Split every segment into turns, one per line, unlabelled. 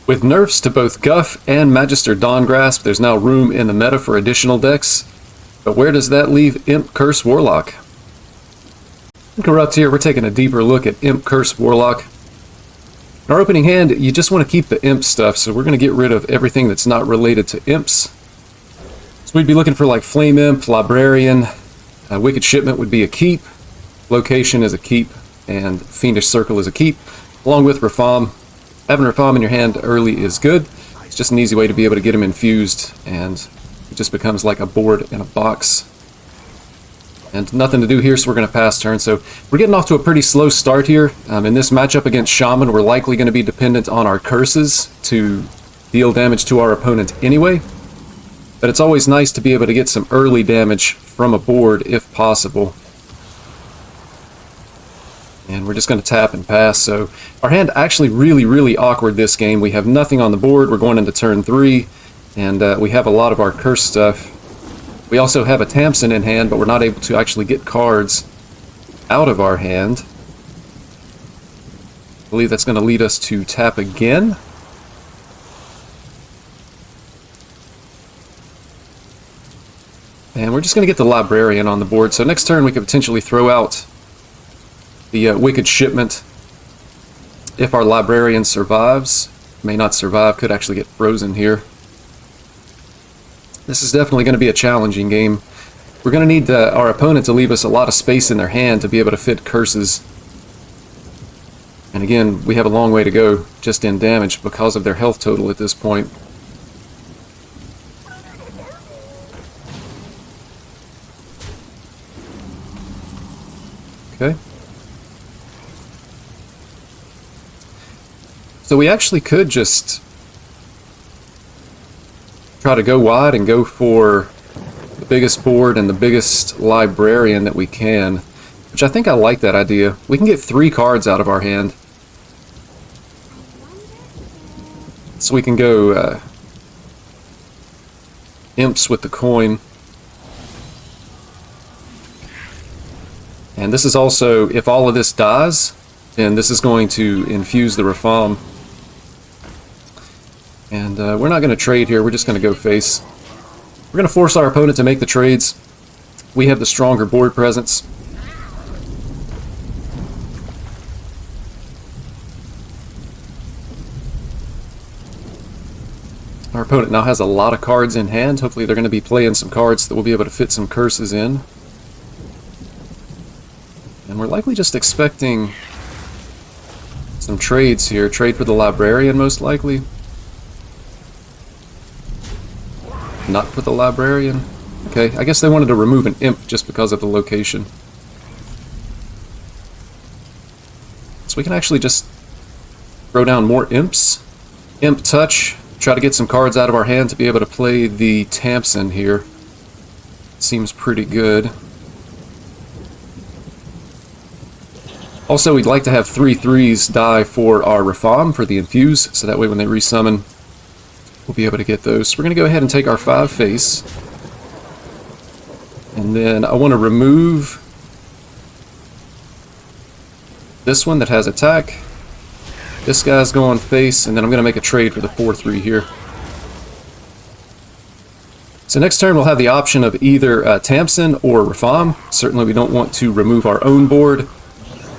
With nerfs to both Guff and Magister Dawngrasp, there's now room in the meta for additional decks. But where does that leave Imp Curse Warlock? Corrupt here, we're taking a deeper look at Imp Curse Warlock. In our opening hand, you just want to keep the imp stuff, so we're going to get rid of everything that's not related to imps. So we'd be looking for like Flame Imp, Librarian, Wicked Shipment would be a keep, Location is a keep, and Fiendish Circle is a keep, along with Rafam. Having Rafam in your hand early is good. It's just an easy way to be able to get him infused, and it just becomes like a board in a box. And nothing to do here, so we're going to pass turn. So we're getting off to a pretty slow start here. In this matchup against Shaman, we're likely going to be dependent on our curses to deal damage to our opponent anyway. But it's always nice to be able to get some early damage from a board if possible. And we're just going to tap and pass. So our hand actually really awkward this game. We have nothing on the board. We're going into turn 3, and we have a lot of our curse stuff. We also have a Tamsin in hand, but we're not able to actually get cards out of our hand. I believe that's going to lead us to tap again. And we're just going to get the Librarian on the board. So next turn we could potentially throw out the Wicked Shipment. If our Librarian survives, may not survive, could actually get frozen here. This is definitely going to be a challenging game. We're going to need our opponent to leave us a lot of space in their hand to be able to fit curses. And again, we have a long way to go just in damage because of their health total at this point. Okay. So we actually could just try to go wide and go for the biggest board and the biggest Librarian that we can, which I think I like that idea. We can get 3 cards out of our hand. So we can go Imps with the coin. And this is also, if all of this dies, then this is going to infuse the Rafam. And we're not going to trade here, we're just going to go face. We're going to force our opponent to make the trades. We have the stronger board presence. Our opponent now has a lot of cards in hand. Hopefully they're going to be playing some cards that we'll be able to fit some curses in. And we're likely just expecting some trades here. Trade for the Librarian most likely. Not for the Librarian. Okay, I guess they wanted to remove an Imp just because of the location. So we can actually just throw down more Imps. Imp Touch. Try to get some cards out of our hand to be able to play the Tamsin here. Seems pretty good. Also, we'd like to have 3 3s die for our Rafam for the infuse, so that way when they resummon, we'll be able to get those. So we're going to go ahead and take our 5 face. And then I want to remove this one that has attack. This guy's going face, and then I'm going to make a trade for the 4-3 here. So next turn we'll have the option of either Tamsin or Rafam. Certainly we don't want to remove our own board.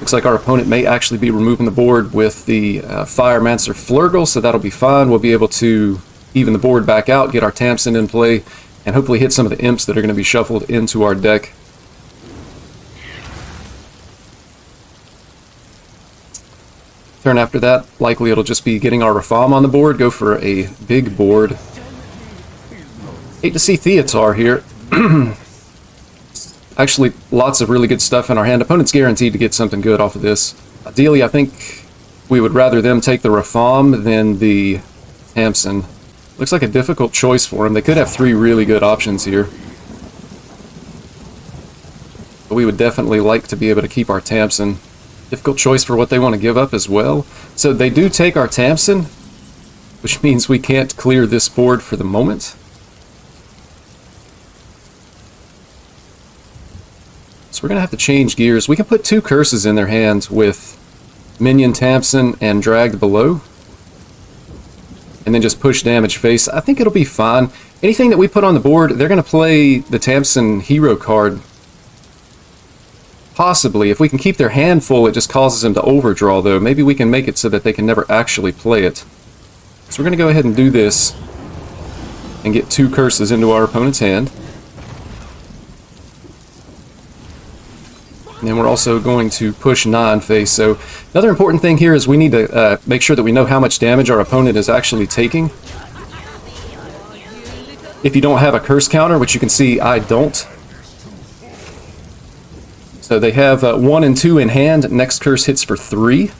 Looks like our opponent may actually be removing the board with the Firemancer Flurgle, so that'll be fine. We'll be able to even the board back out, get our Tamsin in play, and hopefully hit some of the Imps that are going to be shuffled into our deck. Turn after that, likely it'll just be getting our Rafam on the board, go for a big board. Hate to see Theatar here. Actually, lots of really good stuff in our hand. Opponent's guaranteed to get something good off of this. Ideally, I think we would rather them take the Rafam than the Tamsin. Looks like a difficult choice for them. They could have 3 really good options here. But we would definitely like to be able to keep our Tamsin. Difficult choice for what they want to give up as well. So they do take our Tamsin, which means we can't clear this board for the moment. So we're going to have to change gears. We can put 2 curses in their hand with Minion Tamsin and Dragged Below. and then just push damage face. I think it'll be fine. Anything that we put on the board, they're going to play the Tamsin hero card. Possibly. If we can keep their hand full, it just causes them to overdraw, though. Maybe we can make it so that they can never actually play it. So we're going to go ahead and do this and get 2 curses into our opponent's hand. And then we're also going to push 9 face. So another important thing here is we need to make sure that we know how much damage our opponent is actually taking. If you don't have a curse counter, which you can see I don't. So they have 1 and 2 in hand. Next curse hits for 3.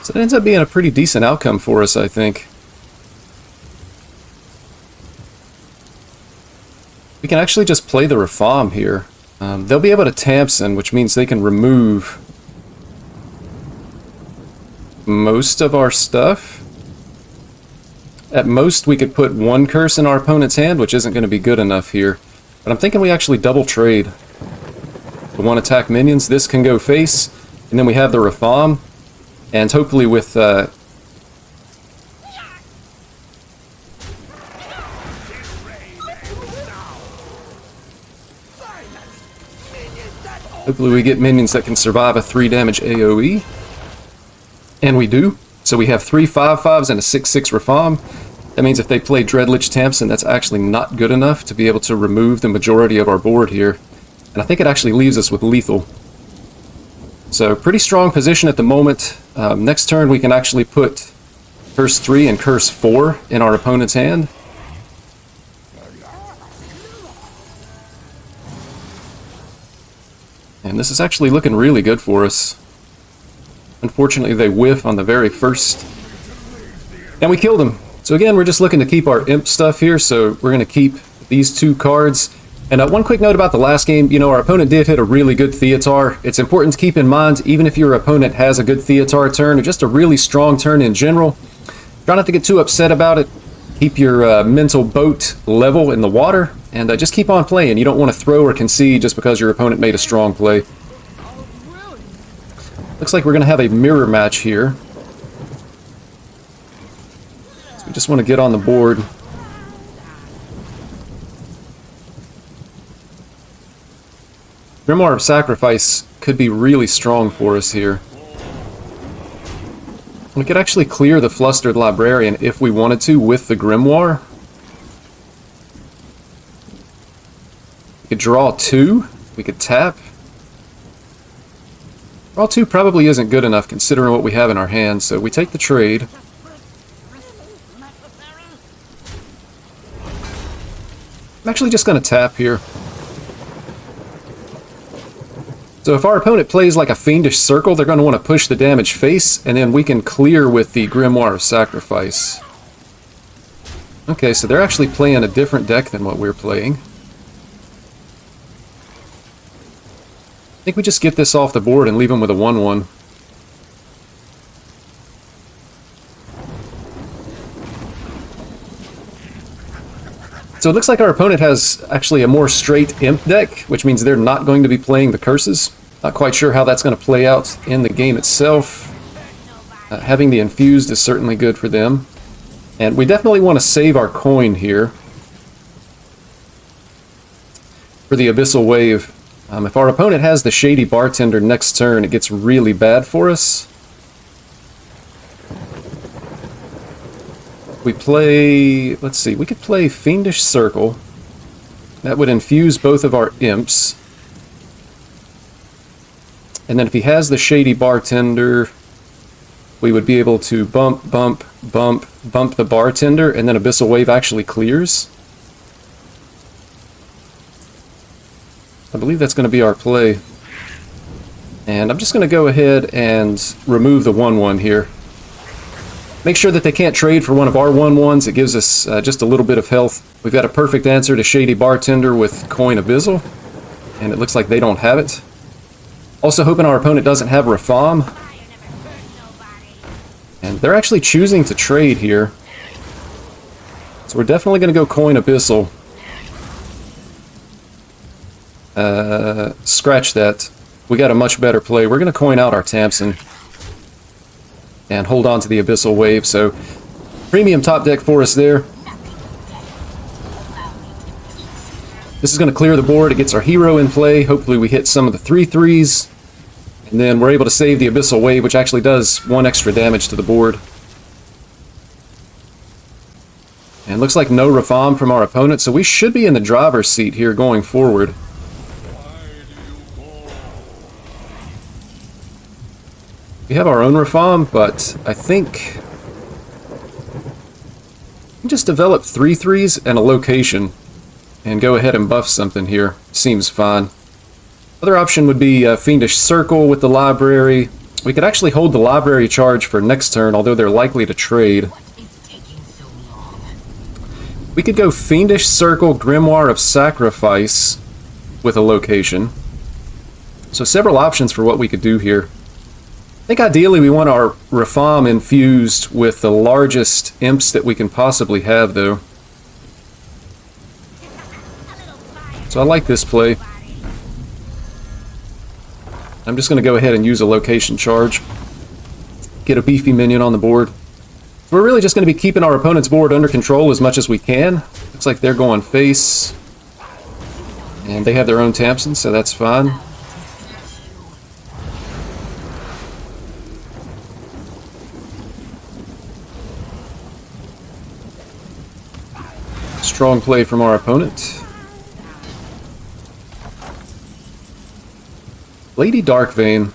So it ends up being a pretty decent outcome for us, I think. We can actually just play the Reform here. They'll be able to Tamsin, which means they can remove most of our stuff. At most, we could put 1 curse in our opponent's hand, which isn't going to be good enough here. But I'm thinking we actually double trade. The 1 attack minions, this can go face, and then we have the Reform. And hopefully with hopefully we get minions that can survive a 3 damage AoE. And we do. So we have 3 5/5s and a 6/6 Reform. That means if they play Dreadlich Tamsin, that's actually not good enough to be able to remove the majority of our board here. And I think it actually leaves us with lethal. So pretty strong position at the moment. Next turn we can actually put Curse 3 and Curse 4 in our opponent's hand. And this is actually looking really good for us. Unfortunately they whiff on the very first. And we killed him. So again, we're just looking to keep our imp stuff here, so we're going to keep these 2 cards. And one quick note about the last game, you know, our opponent did hit a really good Theatar. It's important to keep in mind, even if your opponent has a good Theatar turn, or just a really strong turn in general, try not to get too upset about it. Keep your mental boat level in the water, and just keep on playing. You don't want to throw or concede just because your opponent made a strong play. Looks like we're going to have a mirror match here. So we just want to get on the board. Grimoire of Sacrifice could be really strong for us here. We could actually clear the Flustered Librarian if we wanted to with the Grimoire. We could draw 2. We could tap. Draw 2 probably isn't good enough considering what we have in our hands, so we take the trade. I'm actually just going to tap here. So if our opponent plays like a Fiendish Circle, they're going to want to push the damage face, and then we can clear with the Grimoire of Sacrifice. Okay, so they're actually playing a different deck than what we're playing. I think we just get this off the board and leave them with a 1/1. So it looks like our opponent has actually a more straight imp deck, which means they're not going to be playing the curses. Not quite sure how that's going to play out in the game itself. Having the infused is certainly good for them. And we definitely want to save our coin here for the Abyssal Wave. If our opponent has the Shady Bartender next turn, it gets really bad for us. We play, let's see, we could play Fiendish Circle. That would infuse both of our imps. And then if he has the Shady Bartender, we would be able to bump the Bartender, and then Abyssal Wave actually clears. I believe that's going to be our play. And I'm just going to go ahead and remove the 1/1 here. Make sure that they can't trade for one of our 1/1s. It gives us just a little bit of health. We've got a perfect answer to Shady Bartender with Coin Abyssal, and it looks like they don't have it. Also hoping our opponent doesn't have Reform. And they're actually choosing to trade here. So we're definitely going to go Coin Abyssal. Scratch that. We got a much better play. We're going to coin out our Tamsin and hold on to the Abyssal Wave. So, premium top deck for us there. This is going to clear the board. It gets our hero in play. Hopefully we hit some of the 3/3s. And then we're able to save the Abyssal Wave, which actually does 1 extra damage to the board. And looks like no Rafam from our opponent, so we should be in the driver's seat here going forward. We have our own Rafam, but I think we just develop 3/3s and a location and go ahead and buff something here. Seems fine. Other option would be Fiendish Circle with the library. We could actually hold the library charge for next turn, although they're likely to trade. We could go Fiendish Circle, Grimoire of Sacrifice with a location. So several options for what we could do here. I think ideally we want our Rafam infused with the largest imps that we can possibly have, though. So I like this play. I'm just going to go ahead and use a location charge. Get a beefy minion on the board. We're really just going to be keeping our opponent's board under control as much as we can. Looks like they're going face. And they have their own Tamsin, so that's fine. Strong play from our opponent. Lady Darkvein.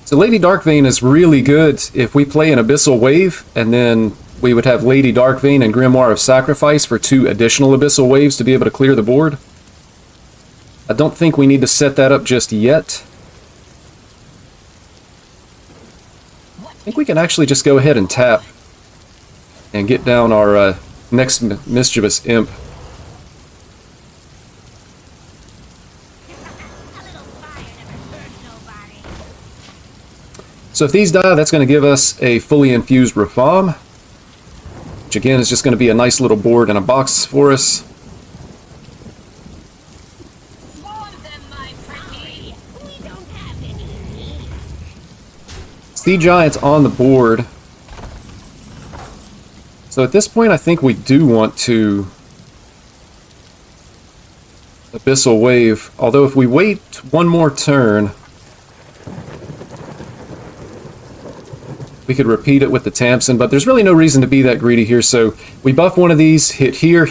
So Lady Darkvein is really good if we play an Abyssal Wave, and then we would have Lady Darkvein and Grimoire of Sacrifice for 2 additional Abyssal Waves to be able to clear the board. I don't think we need to set that up just yet. I think we can actually just go ahead and tap and get down our next Mischievous Imp. So if these die, that's going to give us a fully infused Rafam, which again is just going to be a nice little board in a box for us. Sea Giants on the board. So at this point I think we do want to Abyssal Wave, although if we wait one more turn, we could repeat it with the Tamsin, but there's really no reason to be that greedy here, so we buff one of these, hit here,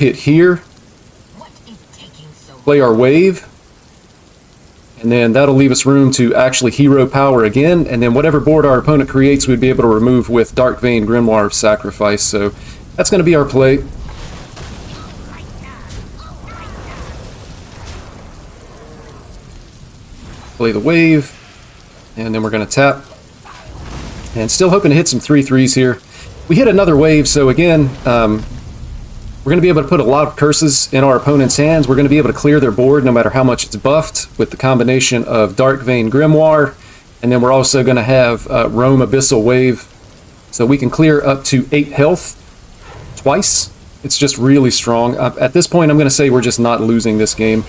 play our wave, and then that'll leave us room to actually hero power again, and then whatever board our opponent creates we'd be able to remove with Darkvein, Grimoire of Sacrifice, so that's going to be our play. Play the wave, and then we're going to tap. And still hoping to hit some 3/3s here. We hit another wave, so again, we're going to be able to put a lot of curses in our opponent's hands. We're going to be able to clear their board no matter how much it's buffed with the combination of Darkvein Grimoire. And then we're also going to have Roam Abyssal Wave. So we can clear up to 8 health twice. It's just really strong. At this point, I'm going to say we're just not losing this game.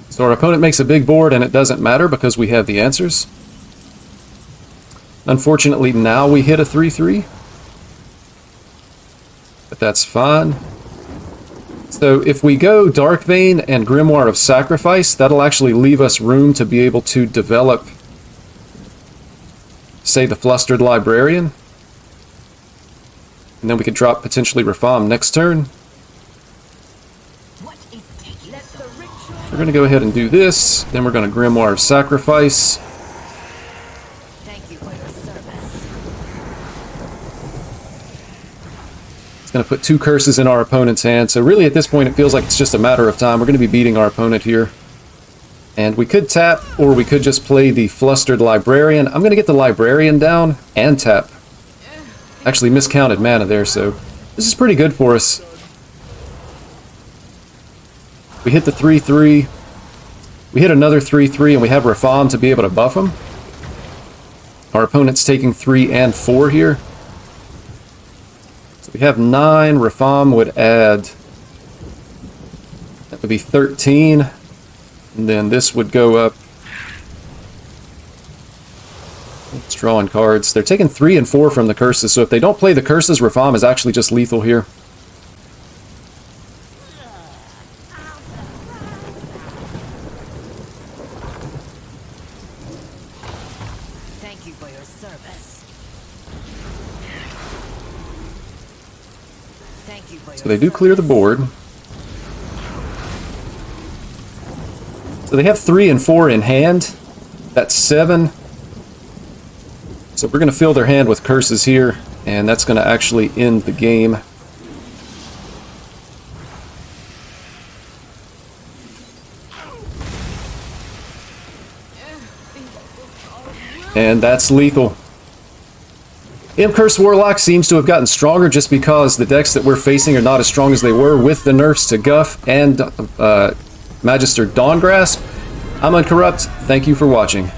So our opponent makes a big board, and it doesn't matter because we have the answers. Unfortunately, now we hit a 3/3. But that's fine. So if we go Darkvein and Grimoire of Sacrifice, that'll actually leave us room to be able to develop, say, the Flustered Librarian. And then we could drop potentially Rafam next turn. We're going to go ahead and do this, then we're going to Grimoire of Sacrifice.
Thank you for your service.
It's going to put 2 curses in our opponent's hand, so really at this point it feels like it's just a matter of time. We're going to be beating our opponent here. And we could tap, or we could just play the Flustered Librarian. I'm going to get the Librarian down and tap. Actually miscounted mana there, so this is pretty good for us. We hit the 3/3. We hit another 3/3, and we have Rafam to be able to buff him. Our opponent's taking 3 and 4 here. So We have 9. Rafam would add... That would be 13. And then this would go up. It's drawing cards. They're taking 3 and 4 from the curses, so if they don't play the curses, Rafam is actually just lethal here.
Thank you for your service. Thank you for your
So they do clear the board. So they have 3 and 4 in hand. That's 7. So we're going to fill their hand with curses here, and that's going to actually end the game. And that's lethal. Imp Curse Warlock seems to have gotten stronger just because the decks that we're facing are not as strong as they were with the nerfs to Guff and Magister Dawngrasp. I'm Uncorrupt. Thank you for watching.